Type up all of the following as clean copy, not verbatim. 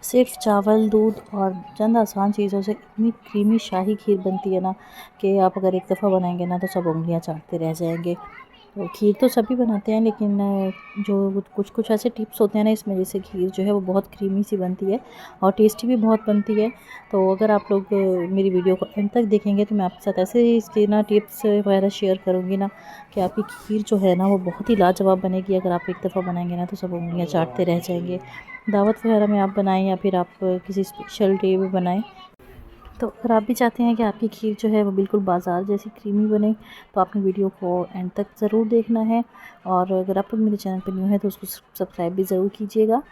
सिर्फ चावल, दूध और चंद आसान चीज़ों से इतनी क्रीमी शाही खीर बनती है ना कि आप अगर एक दफ़ा बनाएंगे ना तो सब उंगलियां चाटते रह जाएंगे। तो खीर तो सभी बनाते हैं, लेकिन जो कुछ कुछ ऐसे टिप्स होते हैं ना इसमें, जैसे खीर जो है वो बहुत क्रीमी सी बनती है और टेस्टी भी बहुत बनती है। तो अगर आप लोग मेरी वीडियो को एंड तक देखेंगे तो मैं आपके साथ ऐसे ही इसके ना टिप्स वगैरह शेयर करूँगी ना कि आपकी खीर जो है ना वो बहुत ही लाजवाब बनेगी। अगर आप एक दफ़ा बनाएंगे ना तो सब उंगलियां चाटते रह जाएंगे। दावत वगैरह में आप बनाएं या फिर आप किसी स्पेशल डे में बनाएं। तो अगर आप भी चाहते हैं कि आपकी खीर जो है वो बिल्कुल बाज़ार जैसी क्रीमी बने तो आपने वीडियो को एंड तक ज़रूर देखना है। और अगर आप लोग मेरे चैनल पर न्यू है तो उसको सब्सक्राइब भी ज़रूर कीजिएगा।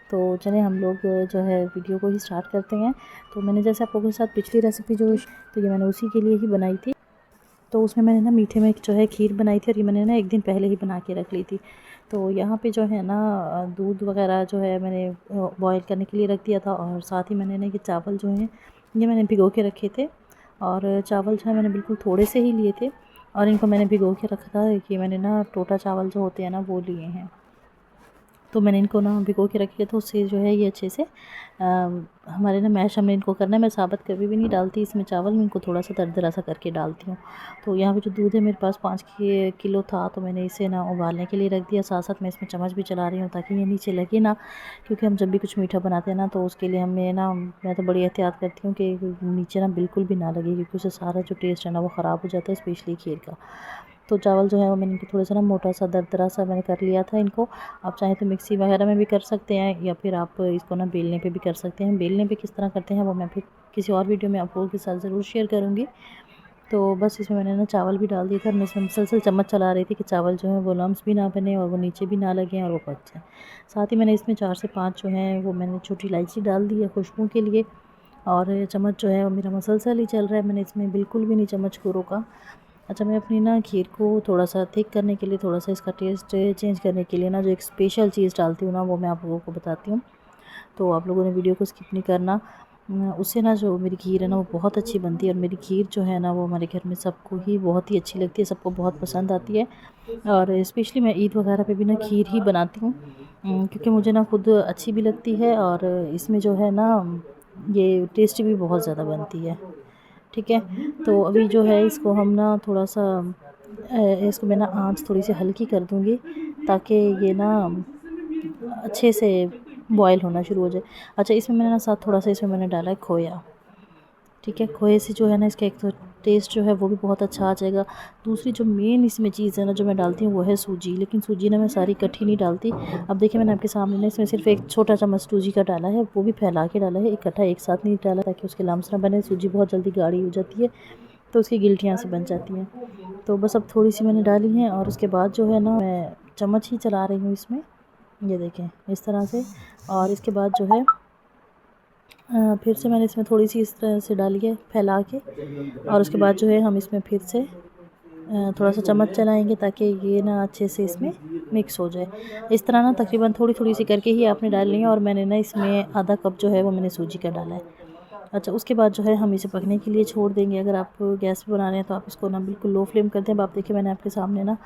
तो चलें हम लोग जो है वीडियो को ही स्टार्ट करते हैं। तो मैंने जैसे आप लोगों के साथ पिछली रेसिपी तो ये मैंने उसी के लिए ही बनाई थी। तो उसमें मैंने ना मीठे में जो है खीर बनाई थी और ये मैंने ना एक दिन पहले ही बना के रख ली थी। तो यहाँ पे जो है ना दूध वगैरह जो है मैंने बॉईल करने के लिए रख दिया था, और साथ ही मैंने ना ये चावल जो हैं ये मैंने भिगो के रखे थे। और चावल जो है मैंने बिल्कुल थोड़े से ही लिए थे और इनको मैंने भिगो के रखा था कि मैंने ना टोटा चावल जो होते हैं ना वो लिए हैं। तो मैंने इनको ना भिगो के रखी है, तो उससे जो है ये अच्छे से हमारे ना मैश हमने इनको करना है। मैं साबुत कभी भी नहीं डालती इसमें चावल, मैं इनको थोड़ा सा दरदरा सा करके डालती हूँ। तो यहाँ पे जो दूध है मेरे पास 5 किलो था, तो मैंने इसे ना उबालने के लिए रख दिया। साथ साथ मैं इसमें चम्मच भी चला रही हूँ ताकि ये नीचे लगे ना, क्योंकि हम जब भी कुछ मीठा बनाते हैं ना तो उसके लिए हमें ना, मैं तो बड़ी एहतियात करती हूँ कि नीचे ना बिल्कुल भी ना लगे, क्योंकि उससे सारा जो टेस्ट है ना वो ख़राब हो जाता है, स्पेशली खीर का। तो चावल जो है वो मैंने इनको थोड़ा सा ना मोटा सा दरदरा सा मैंने कर लिया था इनको। आप चाहें तो मिक्सी वगैरह में भी कर सकते हैं या फिर आप इसको ना बेलने पे भी कर सकते हैं। बेलने पे किस तरह करते हैं वो मैं फिर किसी और वीडियो में आप लोगों के साथ ज़रूर शेयर करूँगी। तो बस इसमें मैंने ना चावल भी डाल दिया था और मैं इसमें मुसलसल चम्मच चला रही थी कि चावल जो है वो लम्स भी ना बने और वो नीचे भी ना लगें और वो पक जाए। साथ ही मैंने इसमें 4 से 5 जो हैं वो मैंने छोटी इलायची डाल दी है खुशबू के लिए। और चम्मच जो है वो मेरा मुसलसल ही चल रहा है, मैंने इसमें बिल्कुल भी नहीं चम्मच को रोका। अच्छा, मैं अपनी ना खीर को थोड़ा सा थिक करने के लिए, थोड़ा सा इसका टेस्ट चेंज करने के लिए ना जो एक स्पेशल चीज़ डालती हूँ ना वो मैं आप लोगों को बताती हूँ। तो आप लोगों ने वीडियो को स्किप नहीं करना। उससे ना जो मेरी खीर है ना वो बहुत अच्छी बनती है, और मेरी खीर जो है ना वो हमारे घर में सबको ही बहुत ही अच्छी लगती है, सबको बहुत पसंद आती है। और स्पेशली मैं ईद वगैरह पे भी ना खीर ही बनाती हूँ, क्योंकि मुझे ना खुद अच्छी भी लगती है और इसमें जो है ना ये टेस्टी भी बहुत ज़्यादा बनती है। ठीक है। तो अभी जो है इसको हम ना थोड़ा सा इसको मैं ना आँच थोड़ी सी हल्की कर दूँगी ताकि ये ना अच्छे से बॉयल होना शुरू हो जाए। अच्छा, इसमें मैंने ना साथ थोड़ा सा इसमें मैंने डाला है खोया। ठीक है, खोए से जो है ना इसका एक तो टेस्ट जो है वो भी बहुत अच्छा आ जाएगा। दूसरी जो मेन इसमें चीज़ है ना जो मैं डालती हूँ वो है सूजी, लेकिन सूजी ना मैं सारी इकट्ठी नहीं डालती। अब देखिए मैंने आपके सामने ना इसमें सिर्फ एक छोटा चम्मच सूजी का डाला है, वो भी फैला के डाला है, इकट्ठा एक साथ नहीं डाला ताकि उसके लम्स ना बने। सूजी बहुत जल्दी गाढ़ी हो जाती है तो उसकी गिल्टियाँ सी बन जाती हैं। तो बस अब थोड़ी सी मैंने डाली हैं और उसके बाद जो है ना मैं चम्मच ही चला रही हूँ इसमें, ये देखें इस तरह से। और इसके बाद जो है फिर से मैंने इसमें थोड़ी सी इस तरह से डाली है फैला के, और उसके बाद जो है हम इसमें फिर से थोड़ा सा चम्मच चलाएंगे ताकि ये ना अच्छे से इसमें मिक्स हो जाए। इस तरह ना तकरीबन थोड़ी थोड़ी सी करके ही आपने डालनी है, और मैंने ना इसमें आधा कप जो है वो मैंने सूजी का डाला है। अच्छा, उसके बाद जो है हम इसे पकने के लिए छोड़ देंगे। अगर आप गैस पे बना रहे हैं तो आप इसको ना बिल्कुल लो फ्लेम कर दें। अब आप देखिए मैंने आपके सामने ना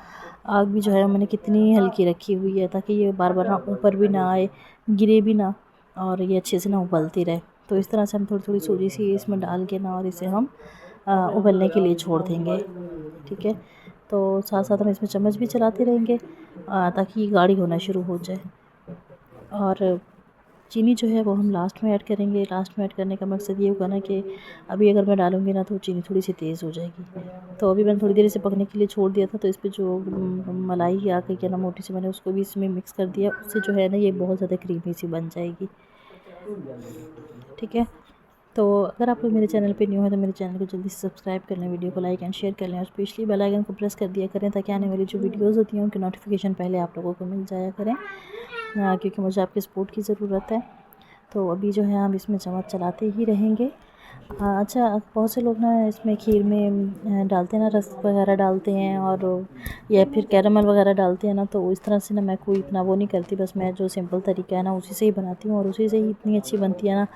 आग भी जो है मैंने कितनी हल्की रखी हुई है ताकि ये बार बार ना ऊपर भी ना आए, गिरे भी ना, और ये अच्छे से ना उबलती रहे। तो इस तरह से हम थोड़ी थोड़ी सूजी सी इसमें डाल के ना और इसे हम उबलने के लिए छोड़ देंगे। ठीक है। तो साथ साथ हम इसमें चम्मच भी चलाते रहेंगे ताकि ये गाढ़ी होना शुरू हो जाए। और चीनी जो है वो हम लास्ट में ऐड करेंगे। लास्ट में ऐड करने का मकसद ये होगा ना कि अभी अगर मैं डालूँगी ना तो चीनी थोड़ी सी तेज़ हो जाएगी। तो अभी मैंने थोड़ी देर इसे पकने के लिए छोड़ दिया था, तो इस पे जो मलाई आ गई है ना मोटी सी, मैंने उसको भी इसमें मिक्स कर दिया। उससे जो है ना ये बहुत ज़्यादा क्रीमी सी बन जाएगी। ठीक है। तो अगर आप लोग मेरे चैनल पे न्यू है तो मेरे चैनल को जल्दी से सब्सक्राइब कर लें, वीडियो को लाइक एंड शेयर कर लें, और स्पेशली बेल आइकन को प्रेस कर दिया करें ताकि आने वाली जो वीडियोस होती हैं उनकी नोटिफिकेशन पहले आप लोगों को मिल जाया करें, क्योंकि मुझे आपके सपोर्ट की ज़रूरत है। तो अभी जो है हम इसमें चम्मच चलाते ही रहेंगे। अच्छा, बहुत से लोग ना इसमें खीर में डालते हैं ना, रस वगैरह डालते हैं और या फिर कैरामल वगैरह डालते हैं ना, तो इस तरह से ना मैं कोई इतना वो नहीं करती। बस मैं जो सिंपल तरीका है ना उसी से ही बनाती हूँ, और उसी से ही इतनी अच्छी बनती है ना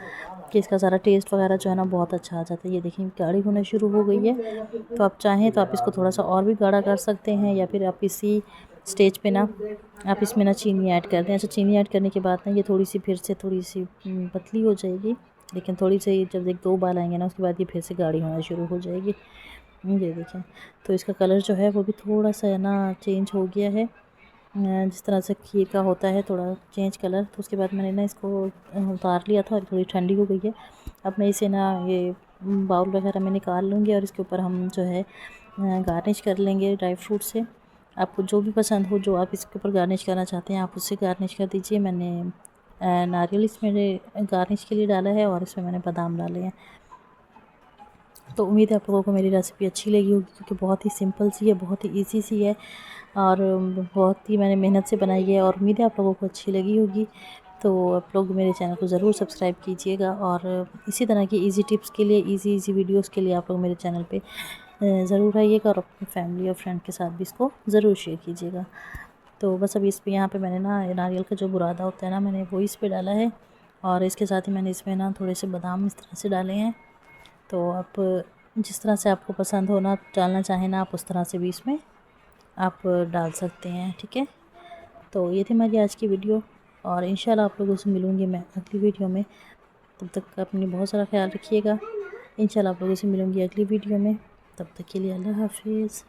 कि इसका सारा टेस्ट वगैरह जो है ना बहुत अच्छा आ जाता है। ये देखिए गाढ़ी होना शुरू हो गई है। तो आप चाहें तो आप इसको थोड़ा सा और भी गाढ़ा कर सकते हैं, या फिर आप इसी स्टेज पे ना आप इसमें ना चीनी ऐड कर दें। अच्छा, चीनी ऐड करने के बाद ना ये थोड़ी सी फिर से थोड़ी सी पतली हो जाएगी, लेकिन थोड़ी सी जब 1-2 उबाल आएंगे ना उसके बाद ये फिर से गाढ़ी होना शुरू हो जाएगी। ये देखें, तो इसका कलर जो है वो भी थोड़ा सा है ना चेंज हो गया है, जिस तरह से खीर का होता है थोड़ा चेंज कलर। तो उसके बाद मैंने ना इसको उतार लिया था और थोड़ी ठंडी हो गई है। अब मैं इसे ना ये बाउल वगैरह में निकाल लूँगी और इसके ऊपर हम जो है गार्निश कर लेंगे ड्राई फ्रूट से। आपको जो भी पसंद हो, जो आप इसके ऊपर गार्निश करना चाहते हैं आप उससे गार्निश कर दीजिए। मैंने नारियल इसमें गार्निश के लिए डाला है और इसमें मैंने बादाम डाले हैं। तो उम्मीद है आप लोगों को मेरी रेसिपी अच्छी लगी होगी, क्योंकि बहुत ही सिंपल सी है, बहुत ही इजी सी है और बहुत ही मैंने मेहनत से बनाई है और उम्मीद है आप लोगों को अच्छी लगी होगी। तो आप लोग मेरे चैनल को ज़रूर सब्सक्राइब कीजिएगा और इसी तरह की इजी टिप्स के लिए, इजी वीडियोस के लिए आप लोग मेरे चैनल पे ज़रूर आइएगा और अपनी फैमिली और फ्रेंड के साथ भी इसको ज़रूर शेयर कीजिएगा। तो बस अभी इस पर यहाँ पर मैंने ना नारियल का जो बुरादा होता है ना, मैंने वो इस पर डाला है और इसके साथ ही मैंने इसमें ना थोड़े से बादाम इस तरह से डाले हैं। तो आप जिस तरह से आपको पसंद हो ना डालना चाहें ना, आप उस तरह से भी इसमें आप डाल सकते हैं, ठीक है। तो ये थी मेरी आज की वीडियो और इंशाल्लाह आप लोगों से मिलूँगी मैं अगली वीडियो में। तब तक अपनी बहुत सारा ख्याल रखिएगा। इंशाल्लाह आप लोगों से मिलूँगी अगली वीडियो में। तब तक के लिए अल्लाह हाफिज़।